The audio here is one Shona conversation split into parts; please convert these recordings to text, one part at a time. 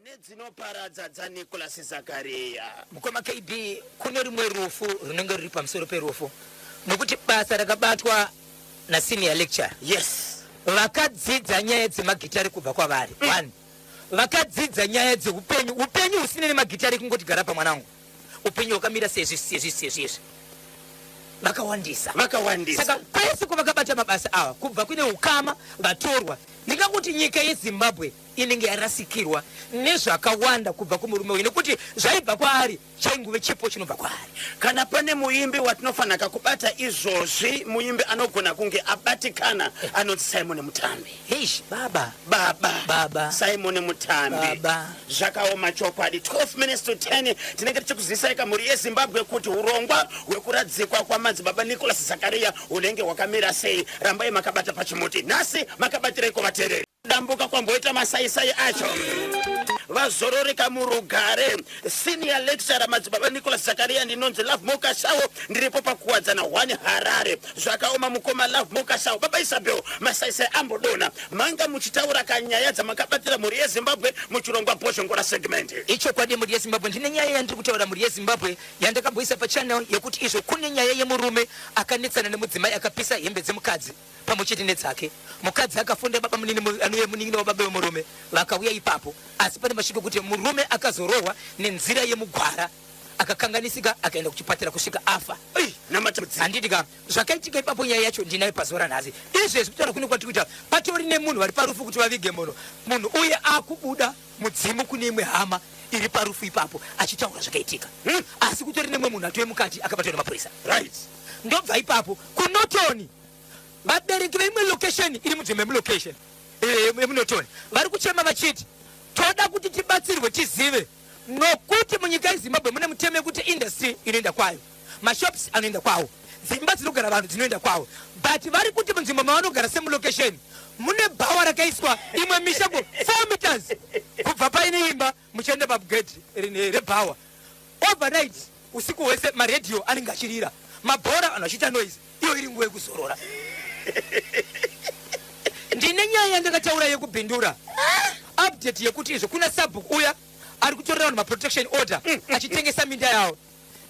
nedzinoparadza dzaNicholas Zakaria. Mukoma KB kune rimwe rufu rinenge riri pamusoro perufu nokuti basa rakabatwa na senior lecturer. Yes. Vakadzidza nyaya dzemagitari kubva kwavari. 1. Vakadzidza nyaya dzeupenyu. Upenyu usine nemagitari kungoti gara pamwanangu. Upenyu wakamira sezvi. Vakawandisa. Saka kwese kwavakabata mabasa awa kubva kune ukama vatorwa. Ndingakuti nyika yeZimbabwe inenge yarasikirwa nezvakawanda kubva kumurume uyu nekuti zvaibva kwaari chainguve chipo chinobva kwaari. Kana pane muimbi watinofanira kubata izvozvi, muimbi anogona kunge abatikana anonzi Simon Mutambi. Heish baba Simon Mutambi. Zvakaoma chokwadi. 12 minutes to 10 tinenge tichikuzivisai kamuri yeZimbabwe kuti urongwa hwekuradzikwa kwamadzibaba Nicholas Zakaria unenge hwakamira sei. Rambai makabata pachimuti. Nhasi makabatireko vatereri. Dambuka kwamboita masaisai acho. Vazororeka murugare. Senior lecturer madzibaba Nicholas Zakaria ndinonzi Love Mokashawo ndiripo pakuwadzana 1 Harare. Zvakaoma mukoma Love Mokashawo. Baba Isabel masaisai ambodona. Manga muchitaura kanyaya dzamakabatira muri yeZimbabwe muchirongwa Bhoshongora segment. Icho kwadi muri yeZimbabwe ndine nyaya yandiri kutaura muri yeZimbabwe yandakamboisa pachannel yekuti izvo kune nyaya yemurume akanetsana nemudzimai akapisa hembe dzemukadzi pamwe nedzake. Mukadzi akafunda baba munini anuye munini wababa wemurume vakauya ipapo asi pane masviko kuti murume akazorohwa nenzira yemugwara akakanganisika akaenda kuchipatara kusvika afa. Handiti ka zvakaitika ipapo nyaya yacho ndinayo pazora nhasi. Izvezvi kutaura kune kwatiri kuita patori nemunhu vari parufu kuti vavige munhu uye akubuda mudzimu kune imwe hama iri parufu ipapo achitaura zvakaitika. Asi kutori nemwe munhu atowe mukati akabatwa nemapurisa. Right. Ndobva ipapo kunotoni vabereki veimwe location iri munzvimbo yemulocation yemunotoni vari kuchema vachiti toda kuti tibatsirwe tizive nokuti munyika yeZimbabwe mune mutemo yekuti industry inoenda kwayo, mashops anoenda kwawo, dzimba dzinogara vanhu dzinoenda kwawo, but vari kuti munzvimbo mavanogara semulocation mune bhawa rakaiswa imwe mishango 4 meters kubva paine imba muchienda pagedhi rebhawa. Overnight usiku hwese maredhiyo anenge achirira, mabhora anhu achiita noise, iyo iri nguva yekuzorora. Ndine nyaya yandakataura yekubhindura update yekuti izvo kuna sabhuku uya ari kutorera vanhu maprotection order achitengesa minda yawo.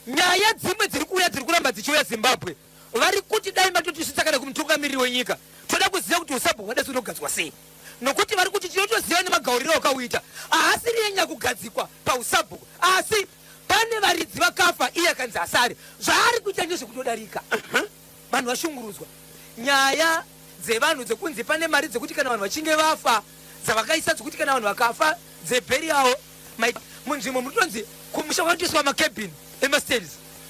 Nyaya dzimwe dziri kuuya dziri kuramba dzichiuya Zimbabwe vari kuti dai matotisvitsakana kumutungamiriri wenyika toda kuziva kuti usabhuku hwada unogadzwa sei, nokuti vari kuti tinotoziva nemagauriro akauita haasiri yenyanya kugadzikwa pausabhuku asi pane varidzi vakafa iye akanzi asari zvaari kuita ndezvekutodarika. Vanhu vashungurudzwa nyaya dzevanhu dzekunzi pane mari dzekuti kana vanhu vachinge vafa dzavakaisa dzekuti kana vanhu vakafa dzebheri yavo munzvimbo mutonzi kumusha kwanotoiswa makebhini emastairs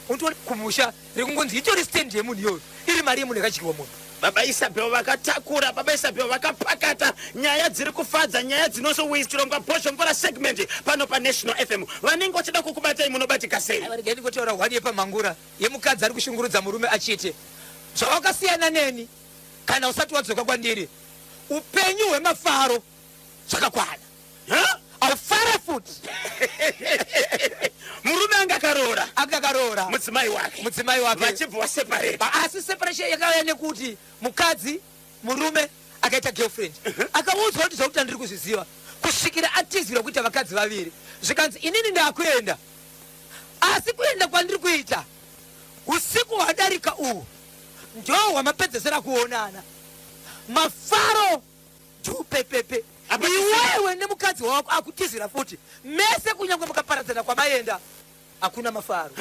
unotoona kumusha rekungonzi itori stendi yemunhu iyoyo iri mari yemunhu yakachikirwa munhu. Baba Isabel vakatakura, Baba Isabel vakapakata nyaya dziri kufadza, nyaya dzinozowiza chirongwa Bhoshongora segment pano paNational FM. Vanenge vachida kukubatai munobatika sei? Varigeni kutaura hwani yepamhangura yemukadzi ari kushungurudza murume achiti zvawakasiyana neni kana usati wadzoka kwandiri upenyu hwemafaro zvakakwana. Aufara futi. Murume akakarora mudzimai wake vachibva separate. Asi separation yakauya nekuti mukadzi murume akaita girlfriend akaudzwa kuti zvakuti ndiri kuzviziva kusvikira atizira kuita vakadzi vaviri zvikanzi inini ndakuenda asi kuenda kwandiri kuita usiku hwadarika uhu ndo hwamapedzesera kuonana mafaro tupepepe iwewe nemukadzi wako akutizira futi mese kunyangwe mukaparadzana kwamaenda hakuna mafaro.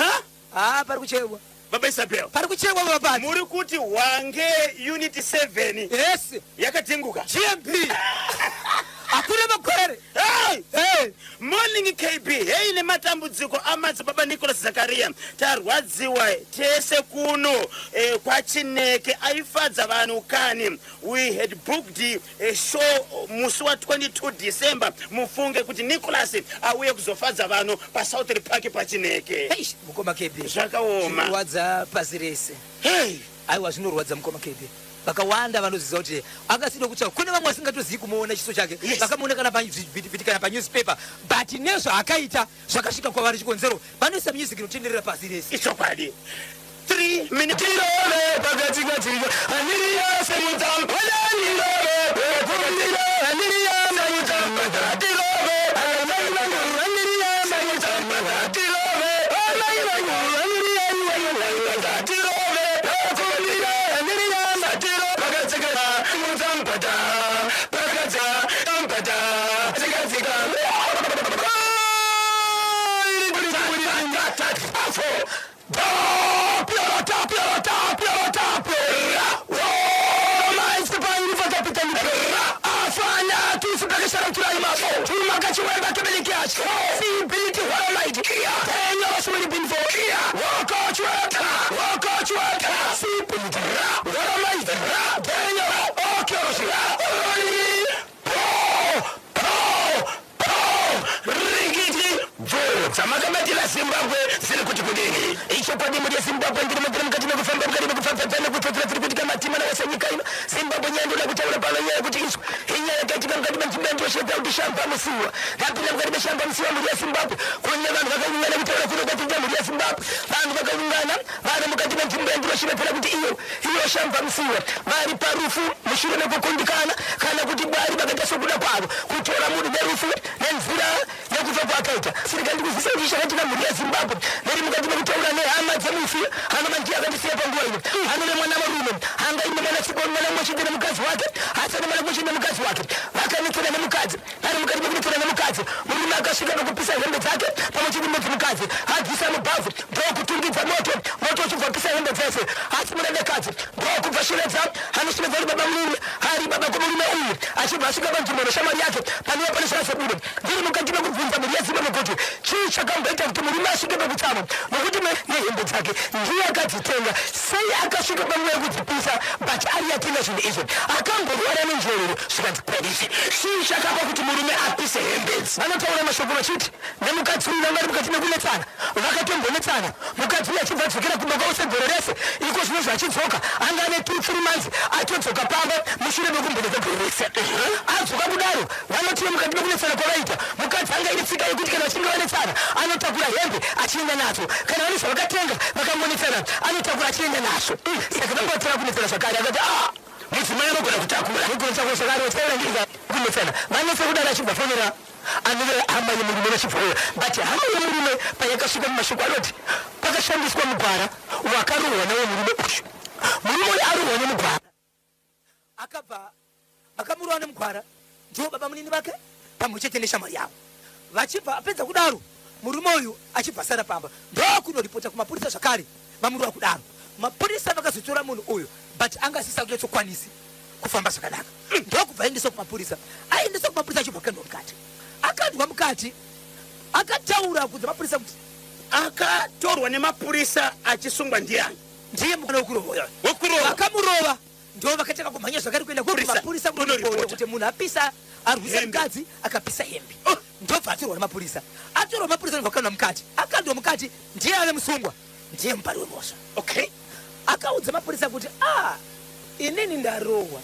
Pari kuchekwa Baba Isabel pari kuchekwa baba muri kuti wange unit 7 yes yakatenguka GMP hakuna makwere. Morning KB. Hey nematambudziko amadzibaba Nicholas Zakaria tarwadziwa tese kuno kwachineke aifadza vanhu kani. We had booked a show musi wa 22 December mufunge kuti Nicholas auye kuzofadza vanhu pa South Park pachineke. Hey mukoma KB zvakaoma zvinorwadza pasi rese. Hey aiwa zvinorwadza mukoma KB vakawanda vanoziva kuti akasido kuti kune vamwe vasingatozivi kumuona chiso chake vakamuona kana pavhitikana panewspaper but nezvaakaita zvakasvika kwavari chikonzero vanoisa music inotenderera pasi rese. ichokwadi 3 minutes Zimbabwe ziri kuti kudini icho kwadi muri Zimbabwe ndiri mukati mekufamba mukati mekufamba pene kutotira kutika matima na wasanyika ino Zimbabwe nyando na kutaura pano nyaya kuti iso inyaya katika mukati mechimendo cheta kuti shamba musiwa kapita mukati meshamba musiwa muri Zimbabwe kunya vanhu vakaungana kutaura kuno kwati muri Zimbabwe vanhu vakaungana vari mukati mechimendo chimepera kuti iyo shamba musiwa vari parufu mushure mekukundikana kana kuti bwari vakaita sokuda kwavo kutora munhu nerufu nenzira yekufa kwakaita sirikandi kuzisa kuti chakatika muri Zimbabwe neri mukati mekutaura nehama dzemufi hano mandiya akandisiya panguva ino hano nemwana varume hanga ine mwana sikoni mwana mmochete nemukadzi wake asana mwana mmochete nemukadzi wake vakanetsera nemukadzi vari mukati mekunetsera nemukadzi murume akasvika nokupisa hembe dzake pamwechete nemukadzi abvisa mubhavhu ndokutungidza moto uchibva kupisa hembe dzese asi murandekadzi ndokubva shiredza anoswedza uri baba murume ari baba komurume uyu achibva asvika panzvimbo neshamwari yake panova panosvika sebudo ndiri mukati mekubvunza muri Zimbabwe kuti chii chakamboita kuti murume asvike pekutsamwa nokuti nehembe dzake ndiye akadzitenga sei akasvika panguva yekudzipisa but ari yatenga zvinhu izvo akamborwara nenjororo zvikanzi polisi chii chakapa kuti murume apise hembe idzi vanotaura mashoko vachiti nemukadzi uyu vanga ri mukati mekunetsana vakatombonetsana mukadzi uyu achibva adzokera kumba kwavo segore rese iko zvinozvo achidzoka anga ane 2-3 months atodzoka pamba mushure mekumboneka gore rese adzoka kudaro vanotiwe mukati mekunetsana kwavaita mukadzi anga iri tsika yekuti kana vachinge vanetsana anotakura hembe achienda nadzo kana vane zvavakatenga vakangonetsana anotakura achienda nazvo saka vangotora kunetsana zvakare akati mudzimai anogona kutakura igonsako zvakare vachairangirira kunetsana vanese kudaro achibva fonera anove hama yemurume vachibvayo but hama yemurume payakasvika mumashoko anoti pakashandiswa mugwara wakarohwa nawo murume uyu murume uyu arohwa nemugwara akabva vakamurohwa nemugwara ndiwo baba munini vake pamwe chete neshamwari yavo vachibva apedza kudaro murume uyu achibva sara pamba ndokunoripota kumapurisa zvakare vamurohwa kudaro mapurisa vakazotora munhu uyu but anga asisa kutochokwanisi kufamba zvakanaka ndokubva aendeswa kumapurisa aendeswa kumapurisa achibva akandwa mukati akandwa mukati akataura kunze mapurisa kuti akatorwa nemapurisa achisungwa ndiani ndiye mukana wekurohwa vakamurova ndo vakataka kumhanya zvakare kuenda kumapurisa kuti munhu apisa arwisa mukadzi akapisa hembe ndobva atorwa nemapurisa atorwa mapurisa vakandwa mukati akandwa mukati ndiye ane musungwa ndiye mubari wemhosva okay akaudza mapurisa kuti inini ndarohwa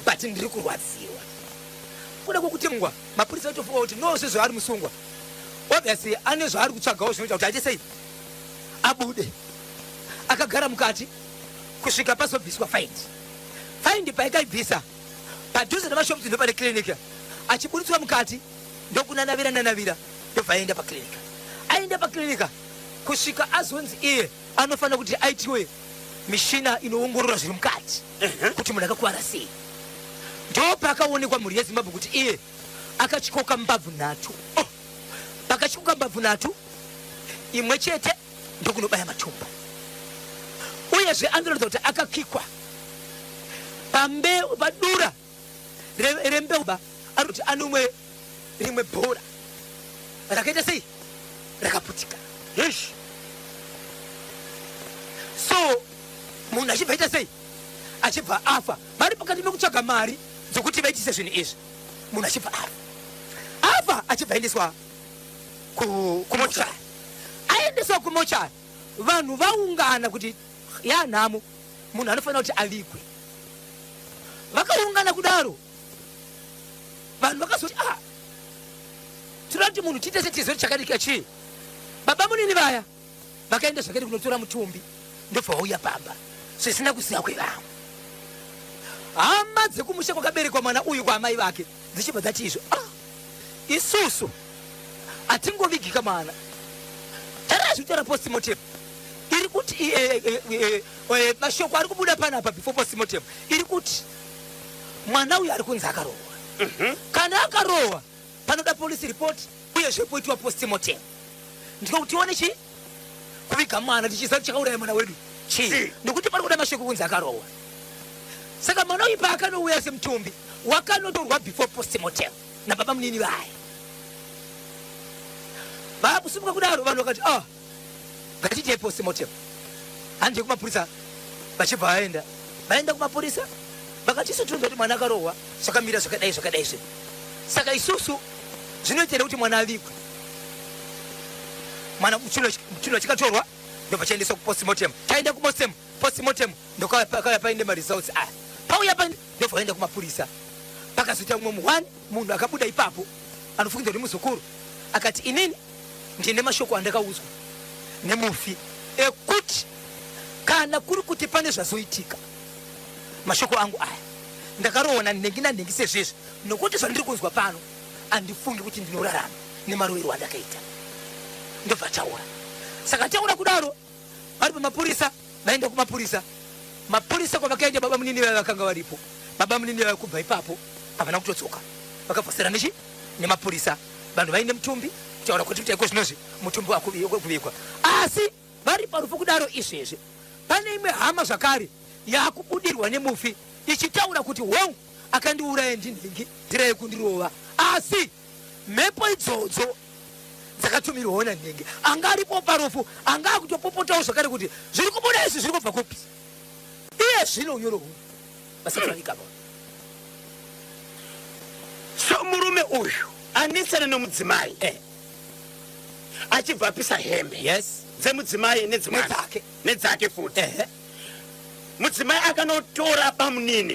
but ndiri kurwadziwa kuda kwokutemwa mapurisa atofunga kuti no sezvo ari musungwa obviously ane zvaari kutsvagawo zvinoita kuti aite sei abude akagara mukati kusvika pazobviswa faindi paikaibvisa padhuze nemashopsi ndopane klinika achiburitswa mukati ndokunanavira ndobva aenda paklinika aenda paklinika kusvika azonzi iye anofanira kuti aitiwe mishina inoongorora zviri mukati kuti munhu akakwara sei ndopakaonekwa mhuri yeZimbabwe kuti iye akatyoka mbabvu 3 pakatyoka mbabvu 3 imwe chete ndokunobaya matumba uyezve anoratidza kuti akakikwa padura rembeuba ari kuti anomwe rimwe bhora rakaita sei rakaputika so munhu achibva aita sei achibva afa vari pakati pekutsvaga mari dzokuti vaitise zvinhu izvi munhu achibva afa achibva aendeswa kumochari aendeswa kumochari vanhu vaungana kuti yanhamo munhu anofanira kuti avikwe vakaungana kudaro vanhu vakazoti tinoda kuti munhu tiite setizori chakadika chii baba munini vaya vakaenda zvakare kunotora mutumbi ndobva vauya pamba zvisina kuziva kwevamwe hama dzekumusha kwakaberekwa mwana uyu kwaamai vake dzichibva dzati izvo isusu hatingovigika mwana tarazvitaura postmortem iri iri kuti mashoko ari kubuda panapa before postmortem iri kuti mwana uyu ari kunzi akarohwa. Kana akarohwa panoda police report uyezve poitwa postmortem. Ndiko kuti tione chi kuviga mwana tichiziva kuti chakauraya mwana wedu chii. Ndikuti pari kuda mashoko kunzi akarohwa. Saka mwana uyu paakanouya semutumbi wakanotorwa before postmortem nababa munini vaye. Vakusimuka kudaro vanhu vakati ngatiite postmortem. Handi kumapurisa vachibva vaenda kumapurisa vakachizotudza kuti mwana akarohwa zvakamira zvakadai. Saka isusu zvinoitira kuti mwana avigwe. Mwana chiuno chikatorwa ndobva chaendeswa kupostmortem. Chaenda kupostmortem ndokauya paine maresults aya. Pauya paine ndobva vaenda kumapurisa. Pakazoita mumwe munhu akabuda ipapo anofungidzwa kuti muzukuru akati inini ndine mashoko andakaudzwa nemufi ekuti kana kuri kuti pane zvazoitika mashoko angu aya ndakarohwa nhengi sezvezvi nokuti zvandiri kunzwa pano andifungi kuti ndinorarama nemarowero andakaita. Ndobva taura. Saka taura kudaro vari pamapurisa vaenda kumapurisa. Mapurisa kwavakaenda baba munini vaya vakanga varipo. Baba munini vaya kubva ipapo havana kutodzoka vakabvosera nemapurisa vanhu vaine mutumbi kutaura kuti iko zvinozvi mutumbi wakuvigwa. Asi vari parufu kudaro izvezvi pane imwe hama zvakare yakubudirwa nemufi ichitaura kuti hongu akandiuraya ndinhingi nzira yekundirova. Asi mhepo idzodzo dzakatumirwawo nanhenge anga aripo parufu anga akutopopotawo zvakare kuti zviri kubuda izvi zviri kubva kupi. Iye zvino nyorohu vasatwanikaba. So murume uyu anetsana nomudzimai achibva apisa hembe dzemudzimai nedzake futi. Mudzimai akanotora bamunini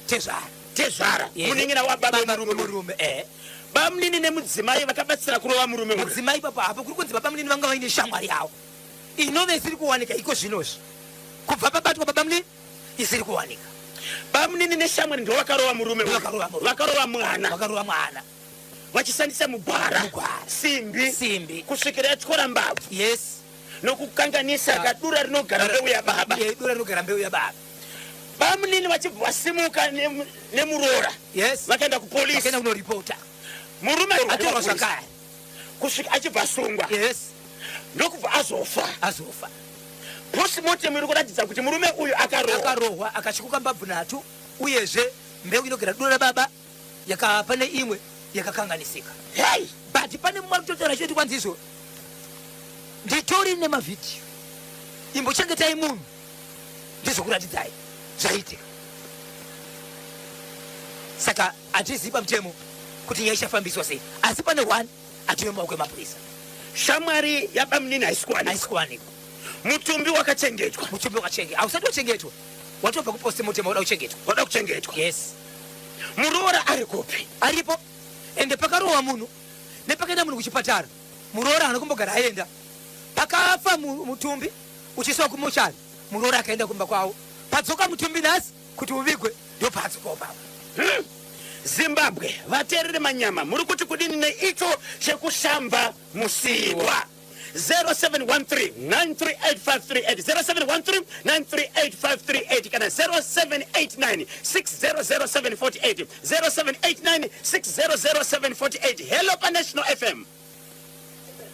tezvara munin'ina wababa murume. Bamunini nemudzimai vakabatsira kurova murume uyu. Mudzimai papa hapo kuri kunzi babamunini vanga vaine shamwari yavo inove isiri kuwanika iko zvinozvi kubva pabatwa babamunini isiri kuwanika. Bamunini neshamwari ndo vakarova murume uyu. Vakarova mwana vachishandisa mugwara simbi kusvikira yatyora mbabvu nokukanganisa kadura rinogara mbeu yababa. Bamunini vachibva vasimuka nemurora vakaenda kupolisi kunoripota. Murume atorwa zvakare kusvika achibva asungwa ndokubva azofa. Postmortem iri kuratidza kuti murume uyu akarohwa akachikuka mbabvu nhatu uyezve mbeu inogara dura baba pane imwe yakakanganisika. But pane mumwe arikutotaura choti kwanzizvo nditori nemavhidhiyo imbochengetai munhu ndizokuratidzai zvaitika. Saka hatizivi pamutemo kuti nyaya ichafambiswa sei asi pane one atiwe maoko emapurisa. Shamwari yabamunini haisi kuwanikwa. Mutumbi wakachengetwa. Hausati wachengetwa watobva kupostmortem wada kuchengetwa. Muroora ari kupi? Aripo. Ende pakarohwa munhu nepakaenda munhu kuchipatara muroora anokumbogara aenda. Pakafa mutumbi uchiswa kumochari muroora akaenda kumba kwawo. Padzoka mutumbi nhasi kuti uvigwe ndio padzokawo papa. Zimbabwe vateereri manyama muri kuti kudini neicho chekushamba musiwa. 0713-938538 0713-938538 kana 0789-600748 0789-600748. Hello pa National FM.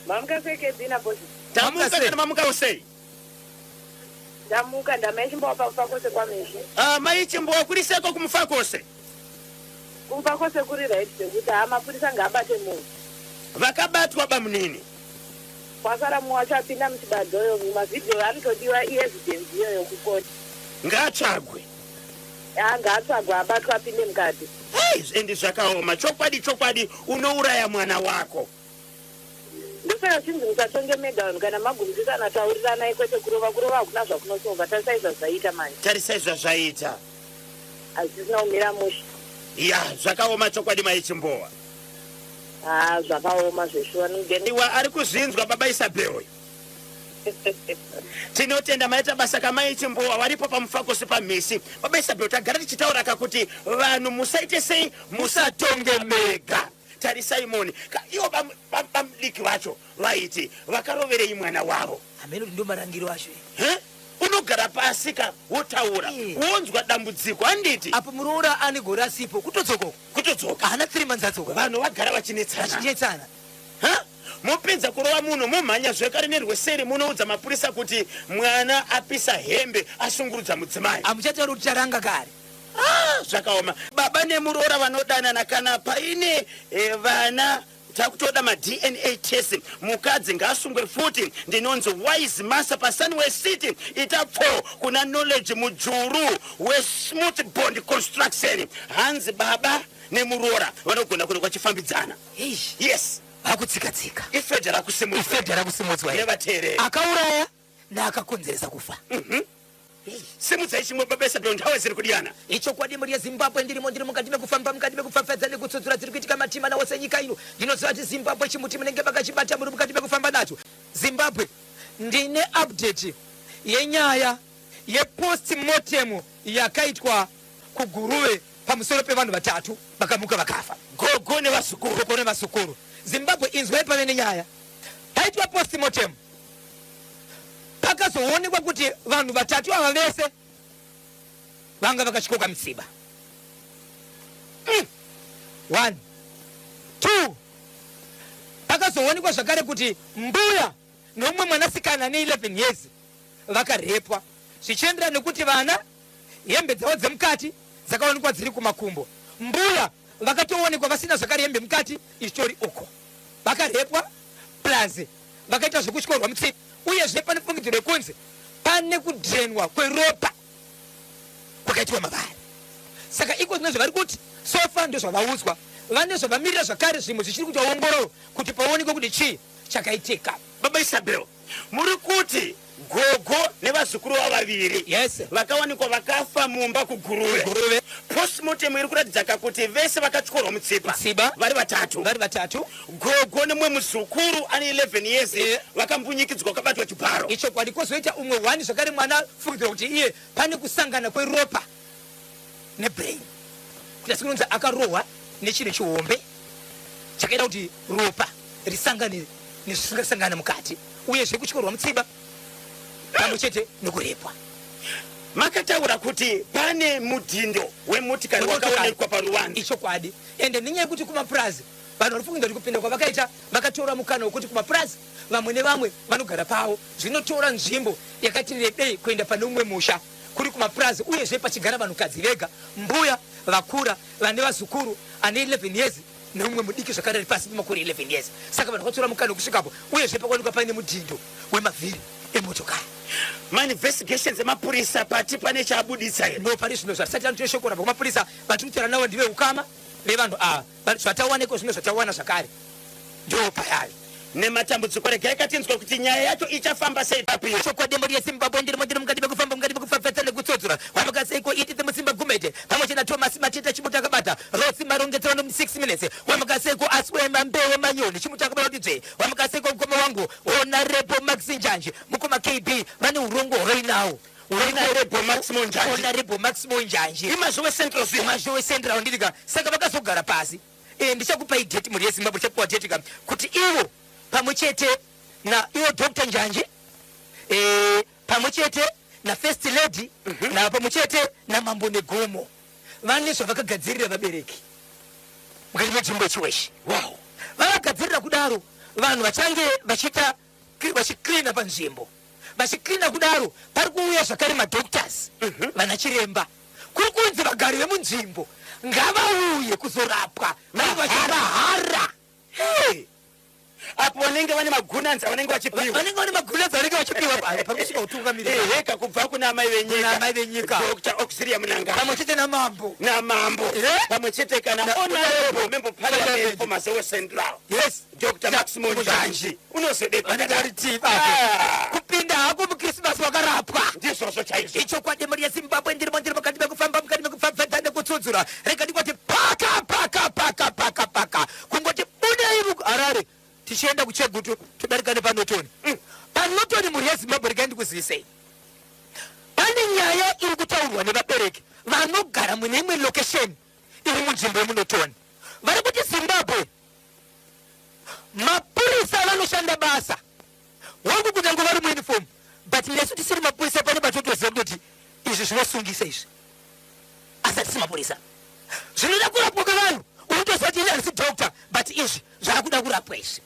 Mamuka seke dina bosi. Tamuka kana mamuka usei. Damuka ndamechimbo pa kufakose kwa meshi. Maichimbo kuriseko kumfakose. Kumfakose kuri right sekuti amapurisa ngabate munhu. Vakabatwa bamunini. Kwasara muwachapinda muchibadhoyo mumavhidhiyo anotodiwa evidence iyoyo kukoti. Ngatsvagwe. Ngatsvagwe abatwa apinde mukati. Endi zvakaoma. Chokwadi unouraya mwana wako. Ndosaka chinzi musatonge medown kana magumzisana taurirana kwete kurova hakuna zvakunosova. Tarisai zvaita manje. Tarisai zvaita. Hazvisina kumira mushe. Zvakaoma chokwadi maichimbowa. Zvakaoma zveshuwa iwa ari kuzvinzwa baba Isabel. Tinotenda maita basa kamaichimbowa waripo pamufakosi pamisi. Baba Isabel tagara tichitaura kuti vanhu musaite sei musatonge mega. Tarisai moni. Iwo vabereki vacho vaiti vakaroverei mwana wavo. amene ndo marangiro acho Unogara pasika wotaura wonzwa dambudziko anditi apo muroora ane gore asipo kutodzoka hana 3 months atsoka vanhu vagara vachinetsana vachinetsana mopedza kurova munhu momhanya zvekare nerweseri munoudza mapurisa kuti mwana apisa hembe ashungurudza mudzimai. amuchataura kuti taranga kare. Zvakaoma. Baba nemuroora vanodanana kana paine vana takutoda ma-DNA test mukadzi ngaasungwe futi. Ndinonzi wise master paSunway City itapfo kuna knowledge mujuru we-smooth bond construction. Hanzi baba nemuroora vanogona kuno kwachifambidzana. Yes. Akutsika-tsika. Ifedha rakusimudzwa. Nevateereri. Akauraya naakakonzeresa kufa. Simudzai chimwe babesa ndo nthawi ziri kudiyana. Icho kwadi muri yeZimbabwe ndiri mukati mekufamba mukati mekufafadza nekutsudzura dziri kuitika matima nawo senyika ino. Ndinoziva kuti Zimbabwe chimuti munenge vakachibata muri mukati mekufamba nacho. Zimbabwe ndine update yenyaya yepost-mortem yakaitwa kuGuruve pamusoro pevanhu vatatu vakamuka vakafa. Gogo nevasukuru. Zimbabwe inzwai pamene nyaya paitwa post-mortem pakazoonekwa kuti vanhu vatatu ava vese vanga vakachikoka misiba. 1 2 pakazoonekwa zvakare kuti mbuya nomumwe mwanasikana ne 11 years vakarepwa zvichienderana nekuti vana hembe dzavo dzemukati dzakaonekwa dziri kumakumbo. Mbuya vakatoonekwa vasina zvakare hembe mukati ichitori uko vakarepwa plus vakaita zvekutyorwa mutsipa. Uyezve pane fungidziro yekunzi pane kudhenwa kweropa kwakaitwa mavari. Saka iko zvino zvavari kuti sofa ndo zvavaudzwa vane zvavamirira zvakare zvimwe zvichiri kuti ongororo kuti paonekwe kuti chii chakaitika. Baba Isabel muri kuti gogo nevazukuru vavo vaviri vakawanikwa vakafa mumba kuGuruve. Post-mortem iri kuratidza kuti vese vakatyorwa mutsipa vari vatatu. Gogo nemumwe muzukuru ane 11 years vakambunyikidzwa kabatwa chibharo. Icho kwadi kwozoita umwe 1 zvakare mwana fungidzwa kuti iye pane kusangana kweropa nebrain. Kuti asikunonzi akarohwa nechine chihombe chakaita kuti ropa risangane nezvisingasangana mukati uyezve kutyorwa mutsipa pamwe chete nekurepwa. Makataura kuti pane mudhindo wemotikari wakaonekwa paruwanda. Icho kwadi ende nenyaya yekuti kumapurazi vanhu vari kufunga kuti kupinda kwavakaita vakatora mukana wekuti kumapurazi vamwe nevamwe vanogara pavo zvinotora nzvimbo yakati rebei kuenda pane umwe musha kuri kumapurazi uyezve pachigara vanhukadzi vega, mbuya vakura vane vazukuru ane 11 years neumwe mudiki zvakare ari pasi pemakore 11 years. Saka vanhu vakatora mukana wekusvikapo uyezve pakaonekwa paine mudhindo wemavhiri emotokari. Ma-investigations emapurisa pati pane chabudisa here. No pari zvino zvatisati anotora shoko rabva kumapurisa vatiri kutaura navo ndive ukama vevanhu ava zvatawaneko zvino zvatawana zvakare ndo payari nematambudziko regai katinzwa kuti nyaya yacho ichafamba sei papiri. Chokwadi muri yeZimbabwe ndiri mukati mekufamba mukati mekufafadza nekutsodzura wambuka seiko itite musimba gumete pamwe chena Thomas Mateta chimuti akabata Rosi Marongedzero no 6 minutes wambuka seiko Aswema Mbewe Manyoni chimuti akabata kuti wambuka seiko mukoma wangu Honorable Max Njanji mukoma KB vane urongo horoinawo Honorable Max Njanji imazowe central ndiriga saka vakazogara pasi ndichakupa idate muri yeZimbabwe chakuwa date kuti iwo pamwe chete na iwo Dr. Njanji pamwe chete na First Lady na pamwe chete na Mambo Negomo vane zvavakagadzirira vabereki mukati menzvimbo yechiweshi. Wow. Vakagadzirira kudaro vanhu vachange vachiklina panzvimbo vachiklina kudaro pari kuuya zvakare madoctors vana chiremba kuri kunzi vagari vemunzvimbo ngavauye kuzorapwa vachivahara. Apo vanenge vane magunanza vanenge vachipiwa pari kusvika utungamiriri heka kubva kuna amai venyika Dr. Auxilium Nanga pamwe chete namambo pamwe chete kana Honorable Member Parliament for Masewe Central Dr. Max Njanji unozodepanadaritiba kupinda hako mukrisimasi wakarapwa ndizvozvo chaizvo. Icho kwadi muri yeZimbabwe ndiri mukati mekufamba mukati mekufafadza nekutsudzura rega ndikwati paka kungoti budai Harare tichienda kuChegutu todarikane panotoni panotoni muri yeZimbabwe rega ndikuzivisei pane nyaya iri kutaurwa nevabereki vanogara mune imwe location iri munzvimbo yemunotoni vari kuti Zimbabwe mapurisa tisungise izvi asati simapurisa zvinoda kurapwa kwevanhu unotosati ine handisi doctor but izvi zvaakuda kurapwa izvi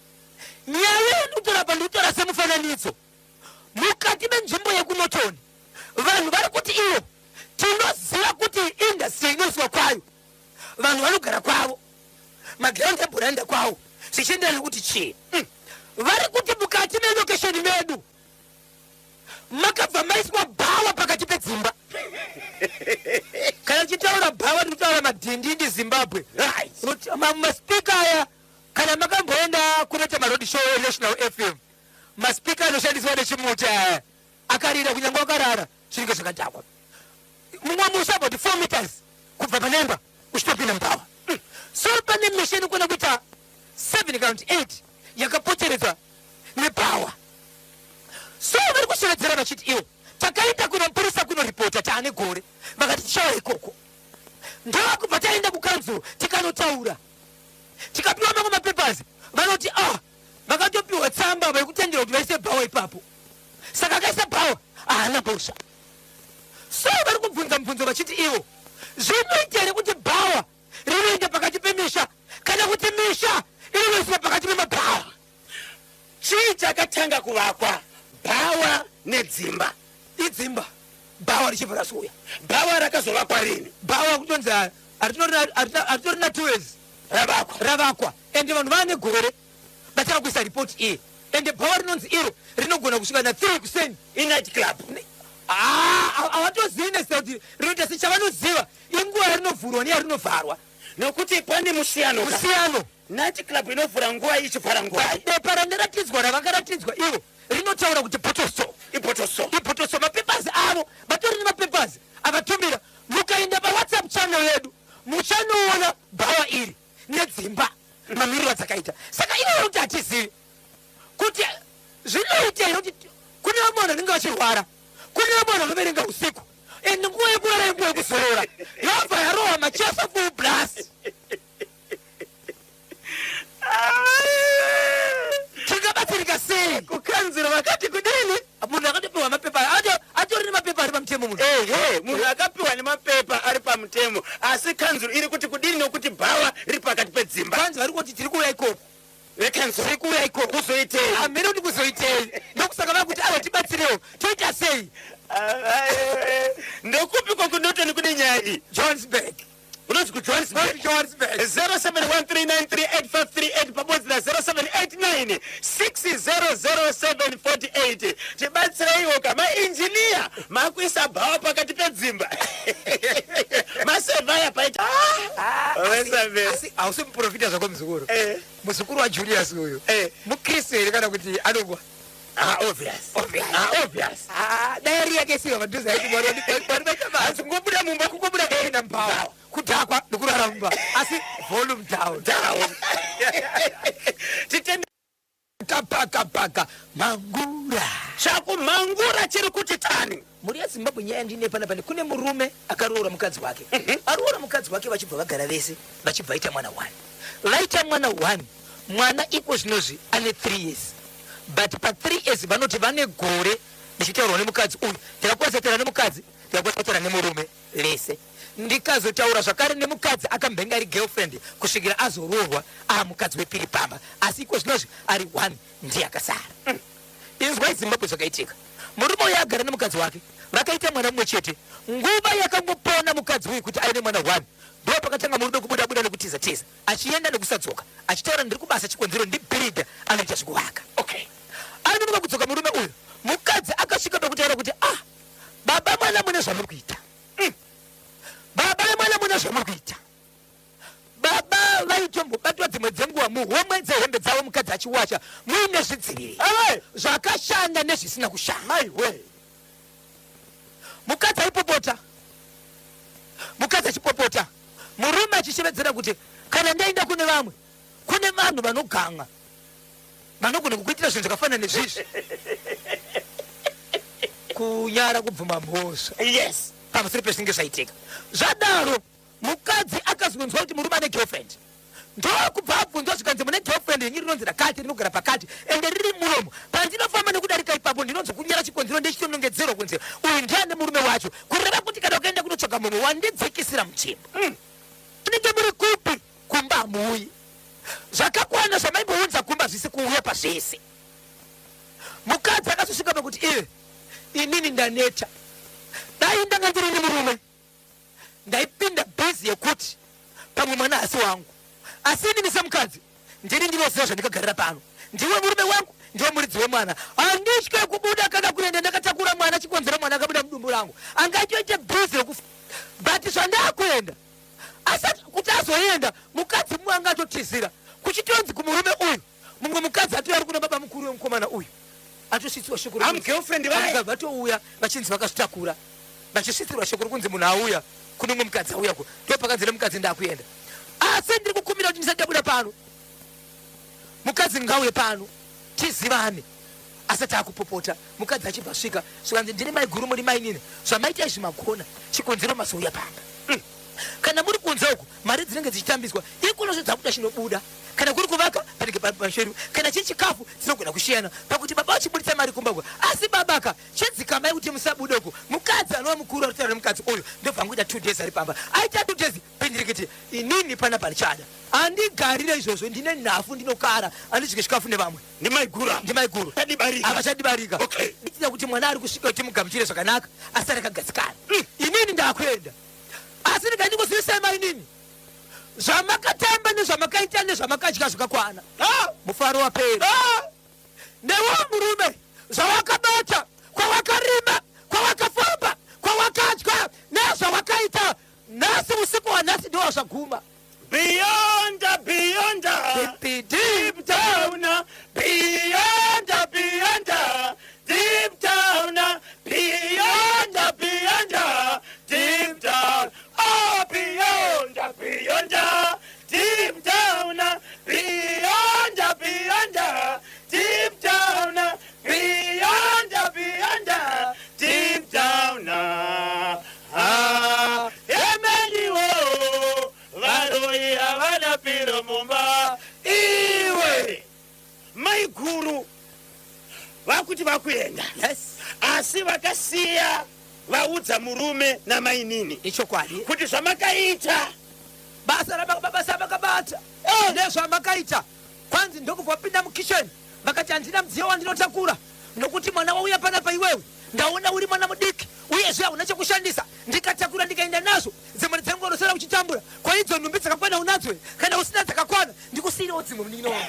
nyaya yenditorapa ndikutora semufananidzo mukati menzvimbo yekunotoni vanhu vari kuti ivo tinoziva kuti industry inoiswa kwayo vanhu vanogara kwavo maground table aenda kwavo zvichienderana nekuti chii vari kuti mukati melokesheni medu makabva maiswa bhawa pakati pedzimba kana tichitaura bhawa tikutaura madhindindi Zimbabwe maspika aya kana makamboenda kunoita marodi show National FM maspika anoshandiswa nechimuti aya akarira kunyangwa wakarara zvinenge zvakadhakwa mumwe musi about 4 meters kubva panemba uchitopinda mubhawa so pane misheni kuona kuita 7 kana 8 yakapoteredzwa nebhawa so vari kushevedzera vachiti iwo takaenda kunomupurisa kunoripota taane gore vakati tichawa ikoko ndokubva taenda kukanzuro tikanotaura tikapiwa mamwe mapepers vanoti vakatopiwa tsamba vaikutendera kuti vaise bhawa ipapo saka akaisa bhawa haana mbosha so vari kubvunza mubvunzo vachiti iwo zvinoita here kuti bhawa rinoenda pakati pemisha kana kuti misha inoiswa pakati pemabhawa chii chakatanga kuvakwa bhawa nedzimba idzimba bhawa richibva rasuya bhawa rakazovakwa rini bhawa kutonzi haritorina 2 years ravakwa ende vanhu vane gore vataka kuisa ripoti iyi ende bhawa rinonzi iro rinogona kusvika na3 kuseni inight club havatozivi nesa kuti rinoita sechavanoziva inguva yarinovhurwa neyarinovharwa nokuti pane musiyano night club inovhura nguva ichivhara nguva bepa randaratidzwa ravakaratidzwa ivo rinotaura kuti ipotoso mapepers avo vatori nemapepers avatumira mukaenda pawhatsapp channel yedu muchanoona bhawa iri nedzimba mamiriro adzakaita saka ivoyo kuti hatizivi kuti zvinoita here kuti kune vamwe vanhu vanenge vachirwara kune vamwe vanhu vanoverenga usiku ende nguva yekurara inguva yekuzorora yobva yarohwa machesa full blast tingabatsirika sei kukanziro vakati kudini munhu akatopiwa mapepa atori nemapepa ari pamutemo munhu akapiwa nemapepa ari pamutemo asi kanzuro iri kuti kudini nokuti bhawa riri pakati pedzimba kanzi vari kuti tiri kuuya ikoko vekanzuro kuuya ikoko kuzoitei hamene kuti kuzoitei ndokusaka vakuti ava tibatsirewo toita sei ndokupi kokunotoni kune nyaya iyi Johannesburg unonzi kujohannesburg 0713938538 pabodzi na 0789600748 tibatsireiwo kamainjiniya makuisa bhawa pakati pedzimba masevhaya paita hausi muprofita zvako muzukuru muzukuru wajulius uyu mukristu here kana kuti anogwa obvious dayari yake siva madhuzi aiti kungobuda mumba kungobuda kaenda mubhawa kudhakwa nekurara mumba asi volume down tapakapaka mangura chako mangura chiri kuti tani muri yezimbabwe nyaya ndine panapane kune murume akaroora mukadzi wake aroora mukadzi wake vachibva vagara vese vachibva vaita mwana 1 vaita mwana 1 mwana iko zvinozvi ane 3 years but pa 3 years vanoti vane gore ndichitaurwa nemukadzi uyu ndikakwanisatira nemukadzi ndikakwanisatira nemurume vese ndikazotaura zvakare nemukadzi akambenga ari girlfriend kusvikira azoroorwa mukadzi wepiri pamba asi iko zvinozvi ari 1 ndiye akasara inzwai Zimbabwe zvakaitika murume uyu agara nemukadzi wake vakaita mwana mumwe chete nguva yakangopona mukadzi uyu kuti aine mwana 1 ndo pakatanga murume kubuda nekutiza achienda nekusadzoka achitaura ndiri kubasa chikonzero ndibhirida anoita zvekuvaka anonoka kudzoka murume uyu mukadzi akasvika pakutaura kuti baba mwana mune zvamuri kuita baba vemwana muna zvamuri kuita baba vaitombobatwa dzimwe dzenguva muhomwe dzehembe dzavo mukadzi achiwacha muine zvidziviri zvakashanda nezvisina kushanda mukadzi achipopota murume achishevedzera kuti kana ndaenda kune vamwe kune vanhu vanoganga vanogona kukuitira zvinhu zvakafanana nezvizvi kunyara kubvuma mhosva pamusoro pezvinenge zvaitika zvadaro mukadzi akazonzwa kuti murume ane girlfriend ndokubva abvunzwa zvikanzi mune girlfriend yenyu rinonzi rakati rinogara pakati ende riri muromo pandinofamba nekudarika ipapo ndinonzi kunyara chikonzero ndechitonongedzerwa kunzi uyu ndiane murume wacho kureva kuti kana wandidzikisira mchimbo ndinge muri kupi kumba muyi zvakakwana zvamaimbounza kumba zvisi kuuya pazvese mukadzi akazosvika pakuti inini ndaneta dai ndanga ndiri murume ndaipinda bhezi yekuti pamwe mwana asi wangu asi inini semukadzi ndiri ndinoziva zvandikagarira pano ndiwe murume wangu ndiwe muridzi wemwana handitye kubuda kana kuenda ndakatakura mwana chikonzera mwana akabuda mudumbu rangu angatoite bhezi rekufa but zvandakuenda asati kuti azoenda mukadzi mumwe angatotizira kuchitonzi kumurume uyu mumwe mukadzi atoyari kuna baba mukuru wemukomana uyu atosvitsirwa shoko vatouya vachinzi vakazvitakura vachisvitsirwa shoko rokunzi munhu auya kune umwe mukadzi auyako ndopakanzire mukadzi ndakuenda asi ndiri kukumbira kuti ndisadabuda pano mukadzi ngauye pano tizivane asati akupopota mukadzi achibva svika zvikanzi ndiri mai guru muri mai nini zvamaita izvi magona chikonzero mazouya pamba kana muri kunze uku mari dzinenge dzichitambiswa ikunozvedza kuda chinobuda kana kuri kuvaka panenge pasheru kana chiri chikafu dzinogona kushiyana pakuti baba vachibuditsa mari kumbagwa asi babaka chedzikamai kuti musabuda uku mukadzi anova mukuru aritaura nemukadzi uyu ndobva nguita 2 days ari pamba aita 2 days pendireketi inini pana parichada andigarire izvozvo ndine nhafu ndinokara andisvike chikafu nevamwe ndimaiguru havachadibarika itira kuti mwana ari kusvika kuti mugamuchire zvakanaka asati akagadzikana inini ndakuenda asi ndikandikuzivisai mainini zvamakatamba nezvamakaita nezvamakadya zvakakwana mufaro wapera newo murume zvawakabata kwawakarima kwawakafamba kwawakadya nezvawakaita nhasi usiku wanhasi ndiwo zvaguma beyond deep down beyond deep down beyond deep down oh beyond deep down beyond deep down beyond deep down emeliwo varoi havana piro mumba iwe maiguru vakuti vakuenda asi vakasiya vaudza murume namainini ichokwadi kuti zvamakaita basa vakabata nezvamakaita kwanzi ndokubva wapinda mukitchen vakati handina mudziyo wandinotakura nokuti mwana wauya panapa iwewe ndaona uri mwana mudiki uyezve hauna chekushandisa ndikatakura ndikaenda nazvo dzimwe dzenguva unosara uchitambura kwaidzo nhumbi dzakakwana unadzo kana usina dzakakwana ndikusiyirawo dzimwe muninoona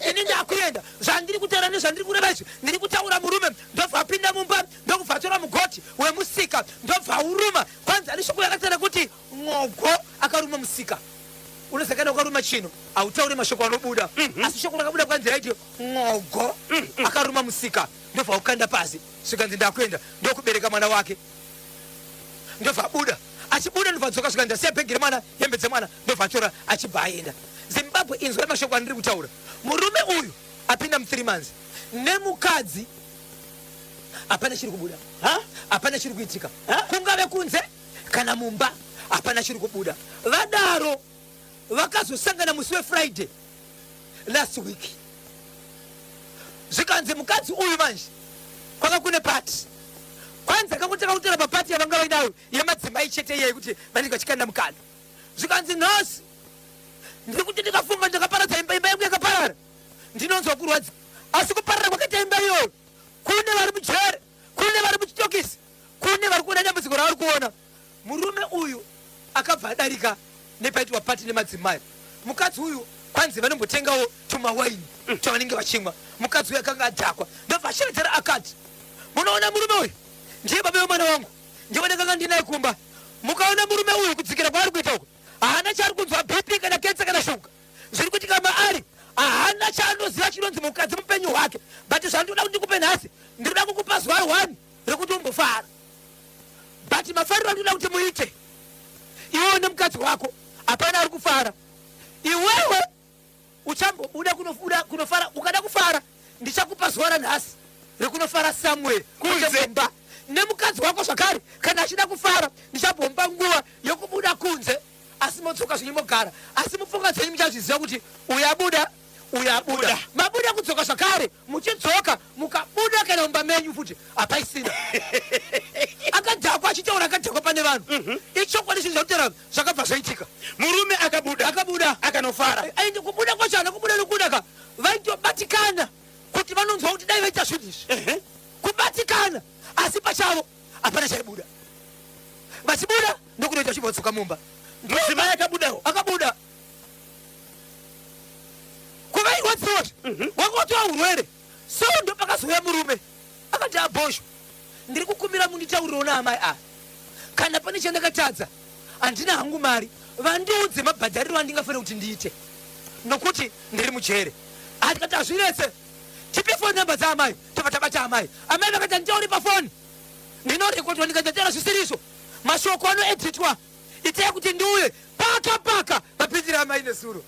ini ndakuenda zvandiri kutaura nezvandiri kureva izvi ndiri kutaura murume ndobva apinda mumba ndokubva atora mugoti wemusika ndobva uruma kwanzi ani shoko yakataura kuti mwogo akaruma musika unozakana ukaruma chino hautauri mashoko anobuda asi shoko rakabuda kwanzi raiti mwogo akaruma musika ndobva ukanda pasi svikanzi ndakuenda ndokubereka mwana wake ndobva abuda achibuda ndobva adzoka svikanzi ndasiya bhegi remwana hembe dzemwana ndobva atora achibva aenda zimbabwe inzwa mashoko andiri kutaura murume uyu apinda mu3 months nemukadzi hapana chiri kubuda hapana chiri kuitika kungave kunze kana mumba hapana chiri kubuda vadaro vakazosangana musi wefriday last week zvikanzi mukadzi uyu manje kwanga kune pati kwanza akangotaka kutera papati yavanga vainayo yemadzimai chete iyeyi kuti vanenge vachikanda mukanda zvikanzi nhasi ndiri kuti ndikafunga ndakaparadza imba yangu yakaparara ndinonzwa kurwadza asi kuparara kwakaita imba iyoyo kune vari mujere kune vari muchitokisi kune vari kuona dambudziko ravari kuona murume uyu akabva adarika nepaitwa pati nemadzimai mukadzi uyu kwanzi vanombotengawo tumawaini twavanenge vachimwa mukadzi uyu akanga adhakwa ndobva asheedzera akati munoona murume uyu ndiye baba wemwana wangu ndiwe ndakanga ndinaye kumba mukaona murume uyu kudzikira kwaari kuita uko haana chaari kunzwa bp kana kensa kana shuga zviri kuitika maari haana chaanoziva chinonzi mukadzi mupenyu hwake but zvandoda kuti ndikupe nhasi ndinoda kukupa zuva 1 rekuti umbofara but mafariro andinoda kuti muite iwewe nemukadzi wako hapana ari kufara iwewe uchambobuda kunofara ukada kufara ndichakupa zuva ranhasi rekunofara somewhere kunzemba nemukadzi wako zvakare kana achida kufara ndichabomba nguva yokubuda kunze asi modzoka zvinyimogara asi mupfunga dzenyu muchazviziva kuti uyabuda mabuda kudzoka zvakare muchidzoka mukabuda kana mumba menyu futi hapaisina akadhakwa achitaura akadhakwa pane vanhu ichoko zvautera zvakabva zvaitika. Murume akabuda akanofara. Aende kubuda kwachana kubuda nokudaka vaitobatikana kuti vanonzwa kuti dai vaita zvinizvi. Kubatikana asi pachavo hapana chaibuda. Vachibuda ndokunoita chibotsoka mumba. Mudzimai akabuda. Kuvairwa tsoti wakotwa urwere so ndo pakazouya murume akati abhosho ndiri kukumbira munditauriro naamai kana pane chandakatadza handina hangu mari vandiudze mabhadhariro andingafanira kuti ndiite nokuti ndiri mujere. Atikati azviretse tipe foni namba dzaamai tobva tabata amai vakati handitauri pafoni ndinorekotwa ndikadzatera zvisiriso mashoko anoedhitwa itai kuti ndiuye paka vapindira amai nesuro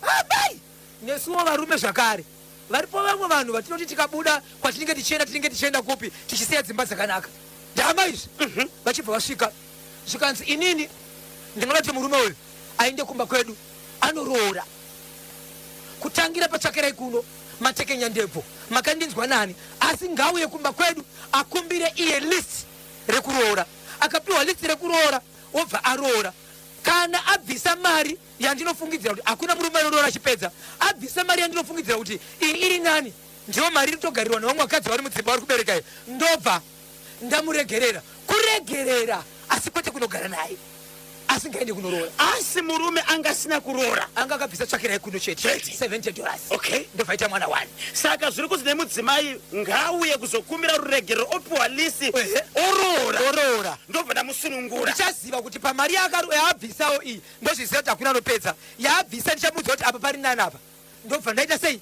amai nesuwo varume zvakare. Varipo vamwe vanhu vatinoti tikabuda kwatinenge tichienda kupi tichisiya dzimba dzakanaka ndama izvi. Vachibva vasvika zvikanzi inini ndinoda kuti murume uyu aende kumba kwedu anoroora kutangira patsvakirai kuno matekenya ndebvo makandinzwa nani asi ngauye kumba kwedu akumbire iye list rekuroora. Akapiwa list rekuroora obva aroora. Kana abvisa mari yandinofungidzira kuti hakuna murume anoroora achipedza abvisa mari yandinofungidzira kuti iyi iri nani ndiwo mari inotogarirwa nevamwe vakadzi vari mudzimba vari kubereka iyi ndobva ndamuregerera kuregerera asi kwete kunogara naye asingaende kunoroora. Asi murume angasina kuroora anga akabvisa tsvakirai kuno chete $70. Okay, ndobvaita mwana 1. Saka zviri kuzi nemudzimai ngauye kuzokumbira ruregerero opiwa lisi oroora ndobva ndamusunungura. Ndichaziva kuti pamari yaabvisawo iyi ndozviziva kuti hakuna anopedza yaabvisa ndichamudza kuti apa pari nani apa ndobva ndaita sei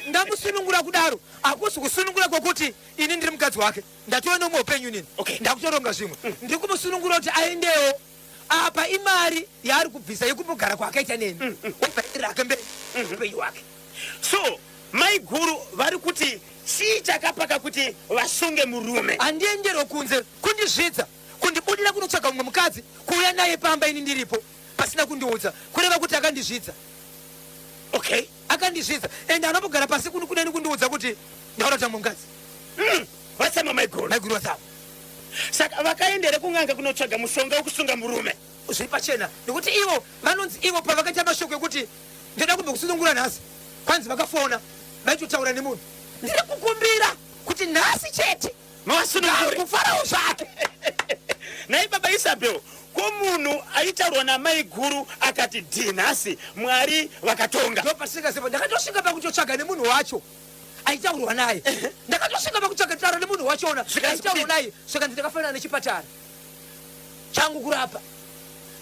ndamusunungura kudaro hakusi kusunungura kwokuti ini ndiri mukadzi wake ndatova nomwe upenyu nini ndakutoronga zvimwe ndiri kumusunungura kuti aendewo apa imari yaari kubvisa yekugara kwaakaita neni ofairake mberi upenyu wake. So mai guru vari kuti chii chakapaka kuti vasunge murume? Handienderwo kunze kundizvidza kundibudira kunotsvaga mumwe mukadzi kuuya naye pamba ini ndiripo pasina kundiudza kureva kuti akandizvidza. Okay, akandizvidza ende anobogara pasi kuneni kundiudza kuti ndaona kuti mumwe mukadzi vatsama mai guru vatsama. Saka vakaendere kun'anga kunotsvaga mushonga wekusunga murume zviri pachena nekuti ivo vanonzi ivo pavakaita mashoko ekuti ndoda kumbe kusunungura nhasi kwanzi vakafona vaitotaura nemunhu ndiri kukumbira kuti nhasi chete kufarawo zvake. Nai baba Isabel, ko munhu aitaurwa namai guru akati dinhasi mwari vakatonga. Ndopasikaziva ndakatosvika pakutotsvaga nemunhu wacho aitaurwa naye ndakatosvika pakutsvaga taura nemunhu wachona aitaurwa naye zvikanzi ndakafanana nechipatara changu kurapa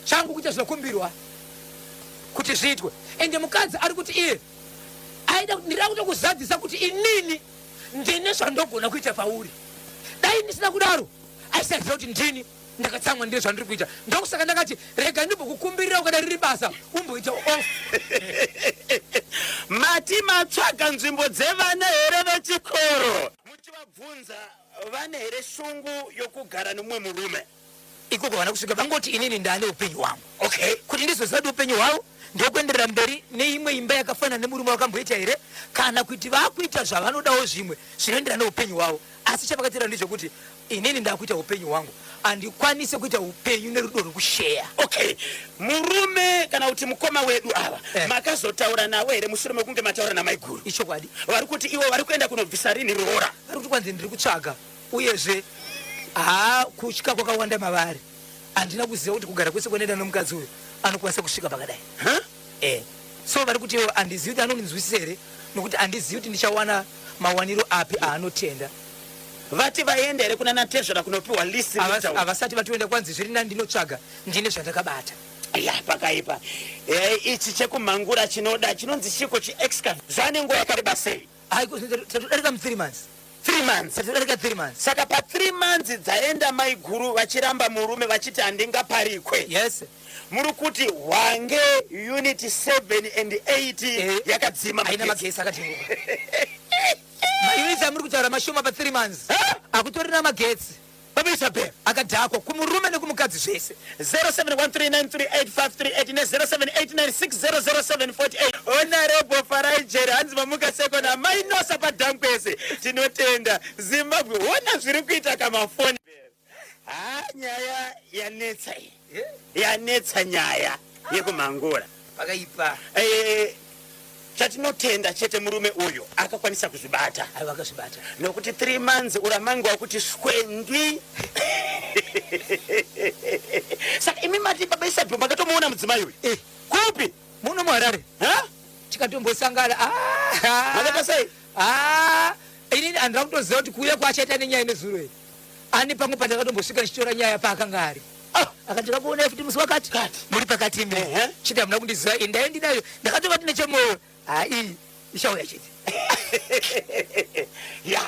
changu kuita zvinokumbirwa kuti zviitwe ende mukadzi ari kuti iye aida ndira kutokuzadzisa kuti inini ndine zvandogona kuita pauri dai ndisina kudaro aisaziva kuti ndini ndakatsamwa ndiri zvandiri kuita ndokusaka ndakati rega ndimbokukumbirira ukada riri basa umboita off. Mati matsvaga nzvimbo dzevana here vechikoro muchivabvunza vane here shungu yokugara nomumwe murume? Ikoko vana kusvika vangoti inini ndane upenyu hwangu. Okay, kuti ndizozivati upenyu hwavo ndokuenderera mberi neimwe imba yakafanana nemurume wakamboita here kana kuti vakuita zvavanodawo zvimwe zvinoenderana neupenyu hwavo asi chapakatira ndizvokuti inini ndakuita upenyu hwangu handikwanise kuita upenyu nerudo rwekusheya. Okay, murume kana kuti mukoma wedu ava makazotaura nawe here mushure mekunge mataura namai guru? Ichokwadi vari kuti ivo vari kuenda kunobvisa rini roora? vari kuti kwanzi ndiri kutsvaga uyezve kutya kwakawanda mavari handina kuziva kuti kugara kwese kunoenda nomukadzi uyu anokwanisa kusvika pakadai. So vari kuti ivo handizivi kuti anondinzwisisa here nokuti handizivi kuti ndichawana mawaniro api aanotenda. Vati vaende here kuna natezvera kunopiwa lisi? Havasati vatoenda kwanzi zviri nani ndinotsvaga ndine zvandakabata. Ya pakaipa ichi chekumhangura chinoda chinonzi chiko chiexcavate zvane nguva yakareba sei? Tatodarika mu3 months. 3 months. Tatodarika 3 months. Saka pa 3 months dzaenda mai guru vachiramba murume vachiti handingaparikwe. Yes. Muri kuti wange unit 7 and 8 yakadzima haina magesi akatenguka. Maunits amuri kutaura mashoma pa 3 months akutorina magetsi baba Isabel akadhakwa kumurume nekumukadzi zvese. 0713938538 ne0789600748 Honorable Farai Jerry hanzi mamuka sekona mainosa padhankwese tinotenda Zimbabwe wona zviri kuita kamafoni nyaya yanetsa nyaya yekumangura pakaipa chatinotenda chete murume uyu akakwanisa kuzvibata vakazvibata nokuti 3 months uramangi wakuti swendwi saka imi mati baba Isabel makatomuona mudzimai uyu kupi muno muharare tikatombosangana makata sei inini andira kutoziva kuti kuuya kwachaita nenyaya nezuro iyi ani pamwe pandakatombosvika ndichitora nyaya paakanga ari akandira kuona futi musi wakati muri pakati imi chiti hamuna kundiziva endai ndinayo ndakatova tine chemwoyo ishauya chete ya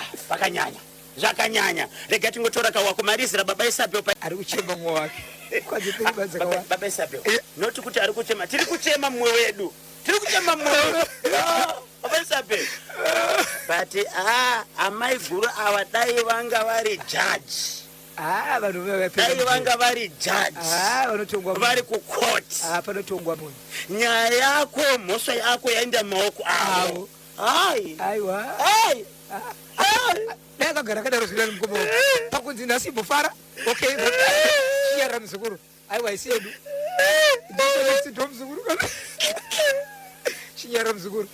zvakanyanya rega tingotora kawakumarizira baba Isabel ari kuchema mwoyo wake baba Isabel noti kuti ari kuchema tiri kuchema mumwe wedu tiri kuchema mumwe baba Isabel but amai guru ava dai vanga vari judge dai vanga vari judge vari kucourt panotongwa munhu nyaya yako mhosva yako yaenda mumaoko avo aiwa dai akagara kadaro zvinani mukomo pakunzi nhasi bofara okay chiyarira muzukuru aiwa isi yedu ndosito muzukuru kana chinyarira muzukuru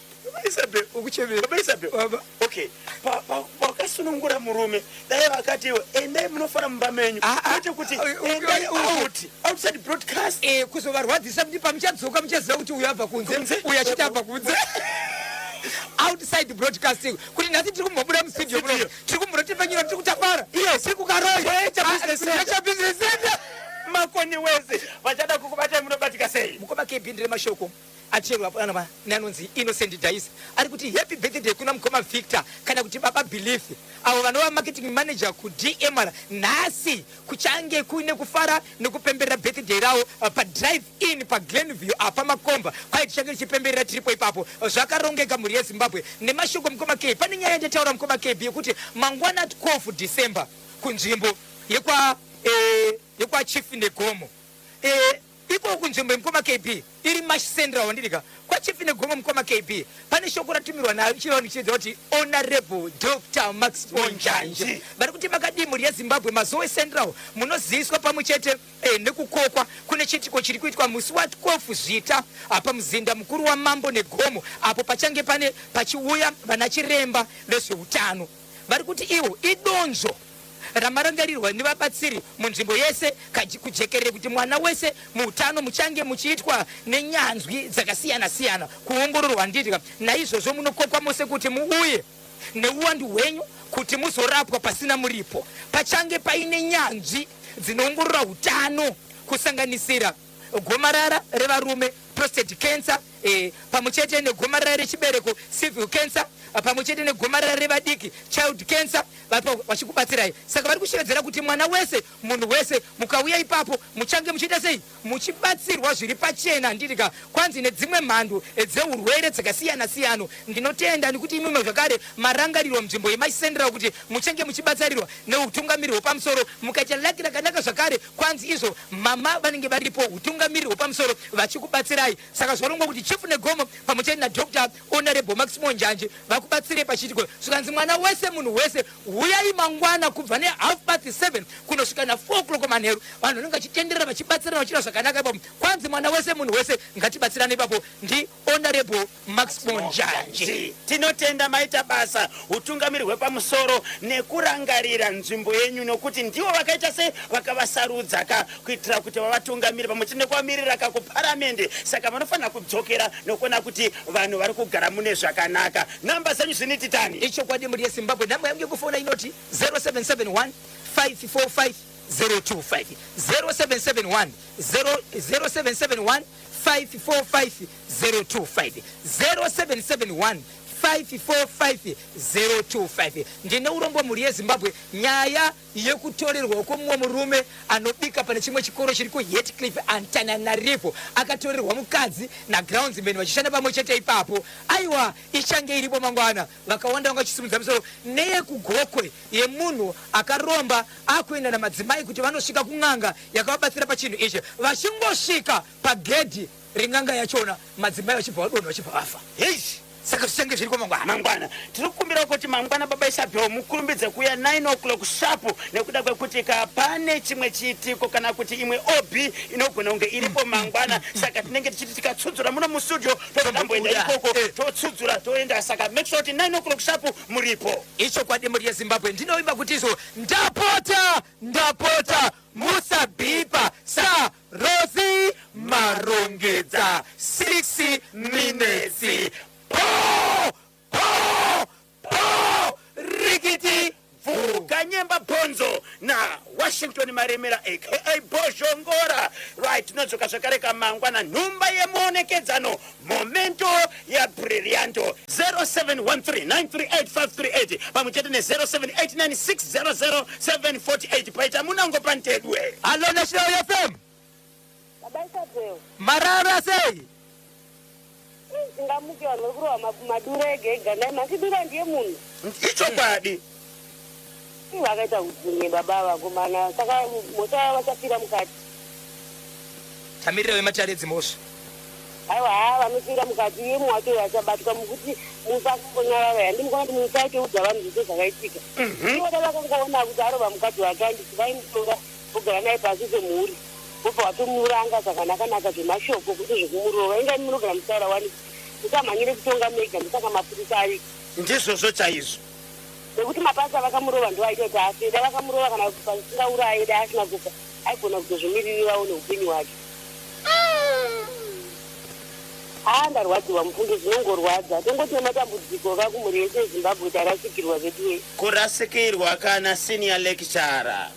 baba Isabel okay pakasunungura murume dai vakati endai munofara mumba menyu kwete kuti outside broadcast kuzovarwadzisa kuti pamuchadzoka muchaziva kuti uyu abva kunze uyu achiti abva kunze outside broadcasting kuti nhasi tiri kumbobuda mustudio muno tiri kumbonotepanyira tiri kutapara tiri kukaroya chabusiness center makoni wese vachada kukubatai munobatika sei mukoma kebhindire mashoko acherwa nanonzi Innocent Daisa ari kuti happy birthday kuna mukoma Victor kana kuti baba Belief avo vanova marketing manager kuDMR nhasi kuchange kuine kufara nekupemberera birthday ravo pa drive in pa Glenview apa makomba kwai tichange tichipemberera tiripo ipapo zvakarongeka mhuri yeZimbabwe nemashoko mukoma K pane nyaya yandataura mukoma KB yekuti mangwana 12 December kunzvimbo yekwa Chief Negomo iko kunzvimbo yemukoma KB iri Mash Central wandirika kwa Chief Negomo mukoma KB pane shoko ratumirwa nayo chironi chidza kuti Honorable Dr. Max Onjanje vari kuti makadi mhuri yeZimbabwe mazowe Central munoziviswa pamwe chete nekukokwa kune chitiko chiri kuitwa musi wa12 Zvita apa muzinda mukuru wa Mambo Negomo apo pachange pane pachiuya vana chiremba vezveutano vari kuti iwo idonzo ramarangarirwa nevabatsiri munzvimbo yese kujekerere kuti mwana wese muutano muchange muchiitwa nenyanzvi dzakasiyana-siyana kuongororwa nditika naizvozvo munokokwa mose kuti muuye neuwandu hwenyu kuti muzorapwa pasina muripo pachange paine nyanzvi dzinoongorora utano kusanganisira gomarara revarume prostate cancer pamwe chete negomarara rechibereko cervical cancer pamwe chete negomarara revadiki child cancer vachikubatsirai saka vari kushevedzera kuti mwana wese munhu wese mukauya ipapo muchange muchiita sei muchibatsirwa zviri pachena nditika kwanzi nedzimwe mhando dzeurwere dzakasiyana-siyana ndinotenda nekuti imwe zvakare marangariro munzvimbo yemaisendera kuti muchange muchibatsarirwa neutungamiriri hwepamusoro mukaita laki rakanaka zvakare kwanzi izvo mama vanenge varipo utungamiriri hwepamusoro vachikubatsirai saka zvarongwa kuti Chief Negomo pamwe chete naDr. Honorable Max Onjanje vakubatsire pachitiko zvikanzi mwana wese munhu wese uyai mangwana kubva ne7:30 kunosvika na4 o'clock manheru vanhu vanenge vachitenderera vachibatsirana vachita zvakanaka ipapo kwanzi mwana wese munhu wese ngatibatsirane ipapo ndi Honorable Max Onjanje tinotenda maita basa utungamiri hwepamusoro nekurangarira nzvimbo yenyu nokuti ndivo vakaita sei vakavasarudza kuitira kuti vavatungamiri pamwe chete nekwamirira kuparamende saka vanofanira kudzokera nokuona kuti vanhu vari kugara mune zvakanaka namba dzenyu zvinititani ichokwadi mhuri yeZimbabwe namba yangu yekufona inoti 0771 545 025 0771 0771 545 025 0771 545 ndine urombo mhuri yeZimbabwe nyaya yekutorerwa kwomumwe murume anobika pane chimwe chikoro chiri kuHeathcliff Antananarivo akatorerwa mukadzi nagroundsman vachishanda pamwe chete ipapo aiwa ichange iripo mangwana vakawanda vanga chisimudza musoro neyekugokwe yemunhu akaromba akuenda namadzimai kuti vanosvika kun'anga yakavabatsira pachinhu ichi vachingosvika pagedhi ring'anga yachona madzimai vachibva vadonha vachibva vafa saka tuchenge zviriko mangwana tiri kukumbira kuti mangwana baba Isabel mukurumbidze kuya 9 o'clock sharp nekuda kwekuti pane chimwe chiitiko kana kuti imwe OB inogona kunge iripo mangwana saka tinenge tichiti tikatsudzura muno mustudio totamboenda ikoko totsudzura toenda saka make sure kuti 9 o'clock sharp muripo icho kwadi muri yeZimbabwe ndinoimba kuti izo ndapota musabhipa sa Rosie Marongedza 6 minutes rikiti Kanyemba Bonzo na Washington Maremera aka Boshongora right tinodzoka zvakare kamangwana nhumba yemuonekedzano momento ya brillianto 0713938538 pamwechete ne0789600748 paita munango pantedwe alo National FM Baba Isabel marara sei ngamuke anokurowa madurege ega naye makidura ndiye munhu icho kwadi vakaita kudzinye baba vako mana saka mota vachafira mukati tamirira wematare dzimosva aiwa vanofira mukati yemwe wacho vachabatwa mukuti musakonyarara yandimukona kuti musaite udza vanhu zvese zvakaitika ivota vakangoona kuti arova mukadzi wake andisi vaimitora vogara naye pasi semhuri vobva vatomuranga zvakanaka zvemashoko kuti zvekumurova inga munogara musaura wani musamhanyire kutonga mega ndisaka mapurisa ariko ndizvozvo chaizvo nekuti mapasa vakamurova ndoaita kuti afeda vakamurova kana pasingaurayi da asina kufa aigona kutozvimiririrawo neupenyu hwake ndarwadziwa mufundi zvinongorwadza tongoti nematambudziko kakumhuri yese yeZimbabwe tarasikirwa veduwe kurasikirwa kana senior lecturer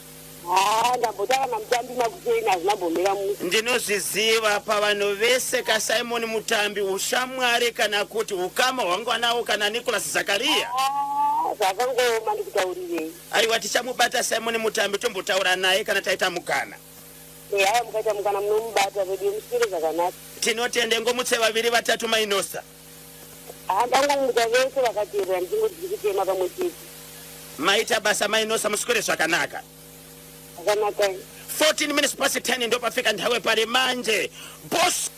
ndambotara namutambi nakusei nazvinambomira musi ndinozviziva pavanhu vese kaSimon Mutambi ushamwari kana kuti ukama hwangwanawo kana Nicholas Zakaria zvakangoma ndikutaurirei aiwa tichamubata Simon Mutambi tombotaura naye kana taita mukana haya mukaita mukana munomubata vedu muswire zvakanaka tinotende ngomutse vaviri vatatu mainosa ndangomuta vese vakateerera ndingoti ndiri kutema pamwe chete maita basa mainosa muswire zvakanaka 14 minutes past 10 ndo pafika nthawe pari manje boss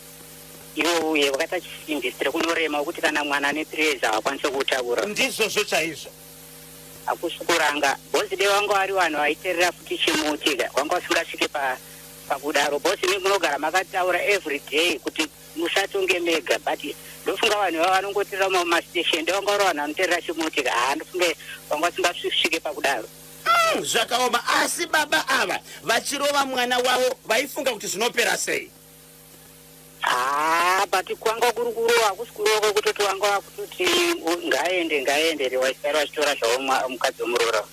iwe wakaita chisimbi kunyorema kuti kana mwana ane pressure akwanise kutaura ndizvozvo chaizvo akusukuranga bosi de wangu ari vanhu vaiterera futi chimutika wanga usingasvike pakudaro bosi mi munogara makataura every day kuti musatonge mega but ndofunga vanhu vava vanongotirira mumastation ndewanga uri vanhu vanoterera chimutika ndofunge wanga usingasvike pakudaro zvakaoma asi baba ava vachirova mwana wavo vaifunga kuti zvinopera sei but kwanga kuri kurova hakusi kurova kutoti wanga wakutoti ngaende rewaisari vachitora zvavo mukadzi womurora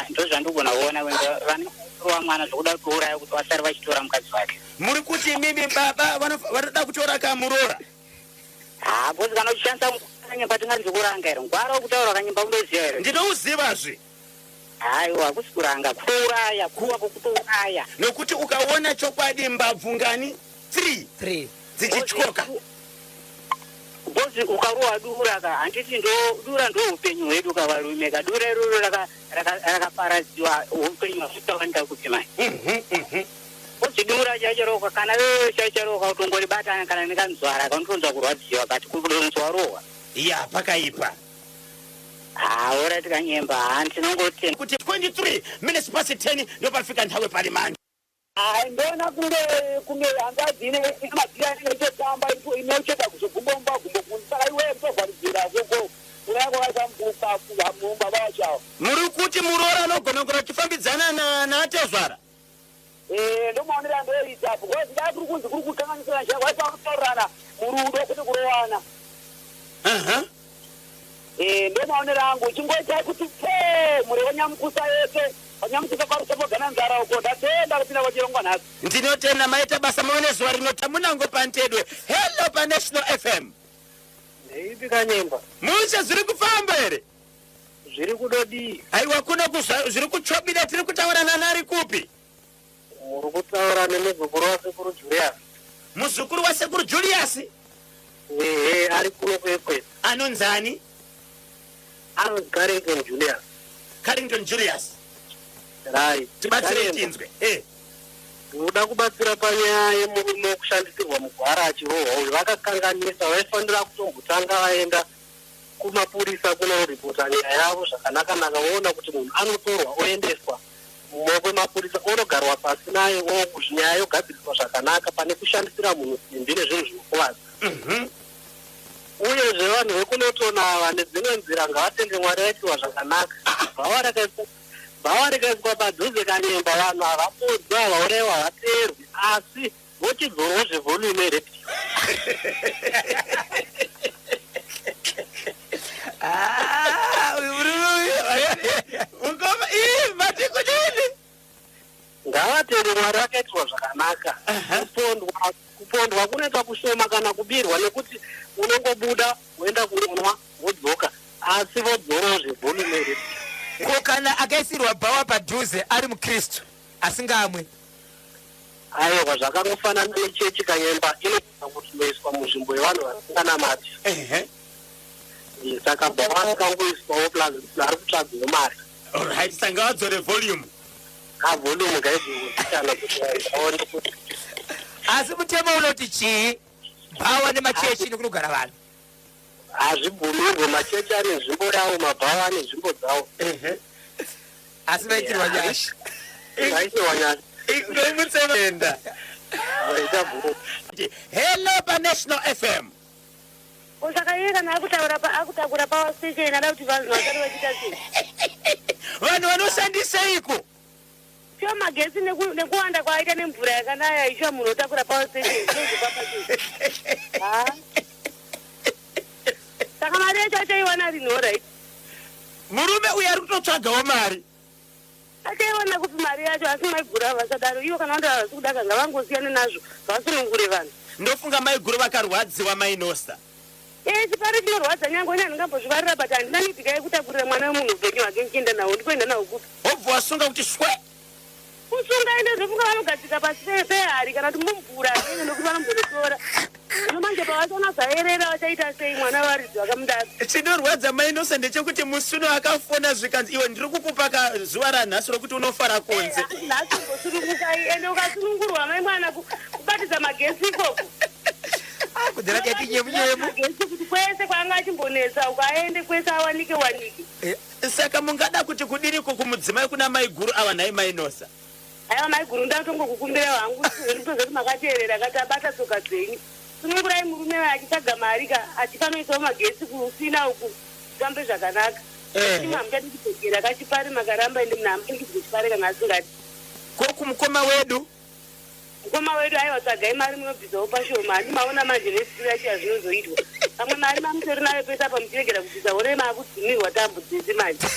ndo zvandogona kuona vanova mwana zvokuda kutouraya kuti vasari vachitora mukadzi wake muri kuti imimi baba vanoda kutora kamurora bosi kana uchishandisa kanyemba tingati zvokuranga here ngwara wokutaura kanyemba unoziva here ndinouzivazve aiwa hakusi kuranga kuuraya kuva kwokutouraya nokuti ukaona chokwadi mbabvu ngani 3 dzichityoka bosi ukarohwa dura ka handiti dura ndo upenyu hwedu kavarume dura iroro rakaparadziwa upenyu hwakutavanida kuti mai bosi dura chacharohwa kana wewe chacharohwa utongoribatana kana nekanzwara kanotonza kurwadziwa kati kuronzwarohwa ya pakaipa ora tikanyemba handinongoti kuti 23 minutes past 10 ndo pafika nthawe pari manje ndona kunge hangadzi inemadzira inototamba inocheda kuzogumba kuni saka iwe mutovharidzira koko unayakovatamumba vachavo muri kuti murora anogonogora uchifambidzana naatezvara ndomaonera ndoita because ndatiri kunzi kuri kukanganisira nshaka vaisakutaurana murudo kuti kurowana ndomaonera angu chingoitai kuti muri wanyamukusa yese wanyamukusa parusopogana nzara uko ndatenda kupinda kwachirongwa nhasi ndinotenda maita basa maone zuva rinota munango pantedwe hello paNational FM ndeipi kanyemba mushe zviri kufamba here zviri kudodii aiwa kuno zviri kuchobida tiri kutaura nanari kupi muri kutaura nemuzukuru wasekuru Julius muzukuru wasekuru Julius ari kuno kwekwe anonzani anonzi Carrington Julius right tibatsire tinzwe uda kubatsira panyaya yemurume wokushandisirwa mugwara achirohwa uyu vakakanganisa vaifanira kutombotanga vaenda kumapurisa kunoripota nyaya yavo zvakanaka-naka voona kuti munhu anotorwa oendeswa mumaoko emapurisa onogarwa pasi naye nyaya yogadziriswa zvakanaka pane kushandisira munhu simbi nezvinhu zvinokuvadza. Uyezve vanhu vekunotona vane dzimwe nzira ngavatende Mwari vaitiwa zvakanaka. Bhawa rikaiswa padhuze kanyemba vanhu havapodzi havauraiwa havateerwi asi vochidzorwa zvevolume repio. Ngavatende Mwari vakaitwa zvakanaka. Kupondwa kunoitwa kushoma kana kubirwa nekuti unongobuda woenda kunonwa wodzoka asi vodzorowo zvevolume repio. Ko kana akaisirwa bhawa padhuze ari mukristu asingamwe aiwa zvakangofanana nechechi kanyemba inogona kutoiswa munzvimbo yevanhu vasinganamati. Saka bhawa rikangoiswawo ari kutsvagwawo mari. Alright, sanga wadzore volume. Volume gaizikana kuti aone kuti asi mutemo unoti chii bhawa nemachechi nekunogara vanhu hazvibvumirwe. Machechi ane nzvimbo yawo, mabhawa ane nzvimbo dzawo. asi vaitirwa nyasha vaitirwa nyasha Enda. Hello paNational FM. Usakaye kana akutakura power station ada kuti vanhu vakati vachita sei. Vanhu vanoshandisa iko. Sio magetsi nekuwanda kwaita nemvura yakanaya isho munhu otakura power station ndozopapazvo. Saka mari yacho achaiwana rinho right. Murume uyu ari kutotsvagawo mari. Achaiwana kupi mari yacho asi maiguru avasadaro ivo kana vanda havasi kudaka ngavangosiyane nazvo vasunungure vanhu. Ndofunga maiguru vakarwadziwa mainosa. Chipari chinorwadza nyange ine handingambozvivarira but handina nidhika yekutakurira mwana wemunhu upenyu hwake ndichienda nawo ndikoenda nawo kupi. Wobva wasunga kuti shwe. Kusunga ende zvofunga vanogadzika pasi pehari kana kuti mumvura ende nokuti vanombonotora. Zvino manje pavachona zvaerera vachaita sei mwana waridzi vakamudasa. Chinorwadza mainosa ndechekuti musuno akafona zvikanzi iwe ndiri kukupa zuva ranhasi rokuti unofara kunze. Nhasi mbosurungukai ende ukasunungurwa mai mwana kubatidza magetsi ikoko. kudhara chati nyemunyemu kuti kwese kwanga achimbonesa ukaende kwese awanike. Saka mungada kuti kudiriko kumudzimai kuna maiguru ava nhai mainosa. Aiwa maiguru ndatongokukumbira wangu nditozoti makateerera akati abata tsoka dzenyu. Sunungurai murume achitsvaga mari achifanoisawo magetsi kusina uku tambe zvakanaka. Chimwe hamuchadi kudzokera kachipari makaramba ende munhu hamuchadi kuchipari kana asingati. Ko kumukoma wedu? Mukoma wedu aiwa tsvagai mari munobvisawo pashoma handimaona manje nesitira chiya zvinozoitwa. Pamwe mari mamutori nayo pesa pamuchiregera kubvisa ore maakudzumirwa tambo dzese manje.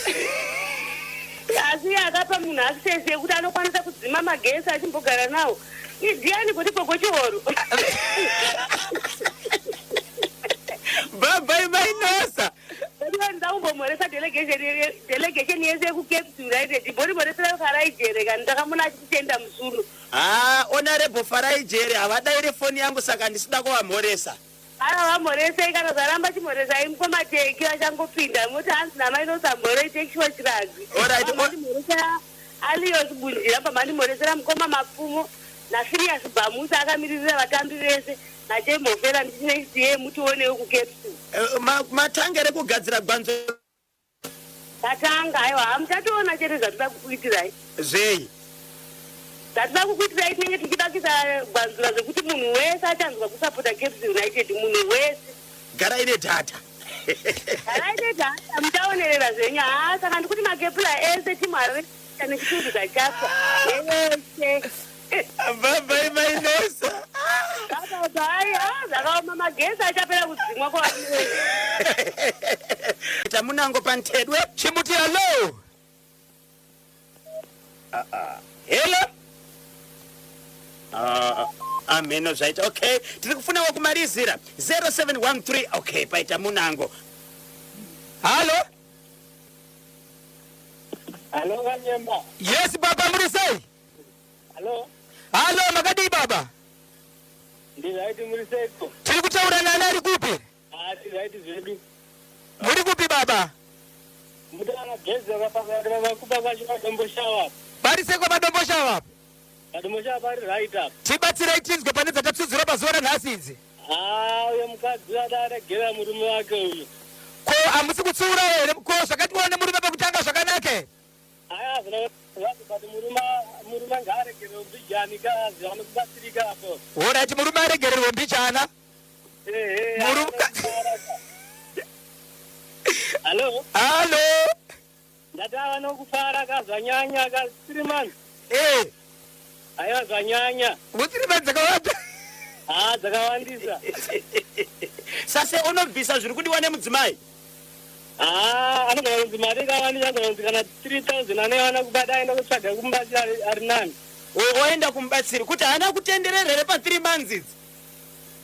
Asi akapa munhu asitesi yekuti anokwanisa kudzima magesi achimbogara nawo. Ndiani kuti koko chihoro. Baba mainosa. Ndakumbomoresa delegation yese kuCape United. Mbonimoresera Faraijere kana ndakamuna achitenda musuru. Honorable Faraijere havadaire foni yangu saka ndisida kuvamhoresa. Vamhoresa kana zaramba chimhoresa imukoma teki vachangopinda moti hanzi namainosa mhore tekiwa chirazi. Ndimhoresa Alios Bunjira pamandimhoresera mukoma Mapfumo naSirius Bhamusa akamiririra vatambi vese nachemhofera ndichineisiye mutionewo kuCape. Matangere kugadzira gwanzo. Tatanga aiwa hamuchationa chete zvatoda kukuitirai. Zvei? Zvatoda kukuitirai tinenge tichida kuisa gwanzura zvekuti munhu wese achanzwa kusapota Cape United munhu wese. Gara ine data. Gara ine data muchaonerera zvenyu. Saka ndikuti makepula ese timwari nechitutu zvachaswa ese. Baba mainosa. Zvakaoma magesi achapera kudzimwa kwavanhu. Tamunango pantedwe chimuti hello. Hello. Ameno zvaita. Okay, tiri kufunawo kumarizira 0713. Okay, paita munango. Halo. Halo Kanyemba. Yes baba muri sei? Halo. Halo makadi baba. Ndiraiti muri seiko. Tiri kutaura nani ari kupi? Ndiraiti zvedu. Muri kupi baba? Mutana gezi vakapaka vakupa kwachina dombo shawa. Bari seko madombo shawa. Kadomosha pari right up. Tibatsirai tinzwe pane dzatatudzura pazuva ranhasi idzi. Uyo mukadzi adaregera murume wake uyu. Ko hamusi kutsiura here? Ko zvakatiwa nemurume pakutanga zvakanake? Aya zvinokuti murume ngaaregere mbijani kazi vanokubatsirika apo. Orati murume aregererwe mbijana. Hello. Hello. Ndatawa nokufara kazanyanya ka 3 months. Aya zvanyanya. Kuti dzakawanda. Dzakawandisa. Sase unobvisa zviri kudiwa nemudzimai. Anogara kunzi mari ikawandisa kunzi kana 3000 anowana kubada aenda kutsvaga kumubatsira ari nani. Oenda kumubatsiri kuti haana kutenderera here pa 3 months idzi.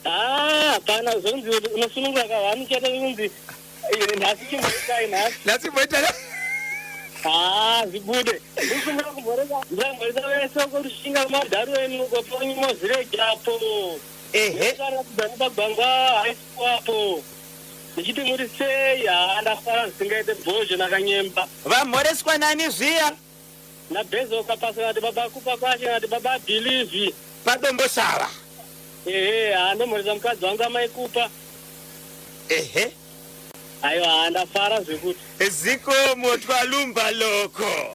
Hapana zvonzi unosunungura kahwani chete kunzi nhasi chimboitai nhasi. Nhasi mboita. Zvibude. Usunga kumboreka. Ndamboresa vese kurushinga madharu enu koponyi mozirejapo. Kana kudhara pagwangwa haiswapo. Ndichiti muri sei? Ndafara zvisingaite bhozho nakanyemba. Vamhoreswa nani zviya? Nabhezo ukapasana kuti baba kupa kwashe kuti baba believe. Padomboshava. Ndomhoresa mukadzi wangu amaikupa. Aiwa ndafara zvekuti. Zikomo twalumba loko.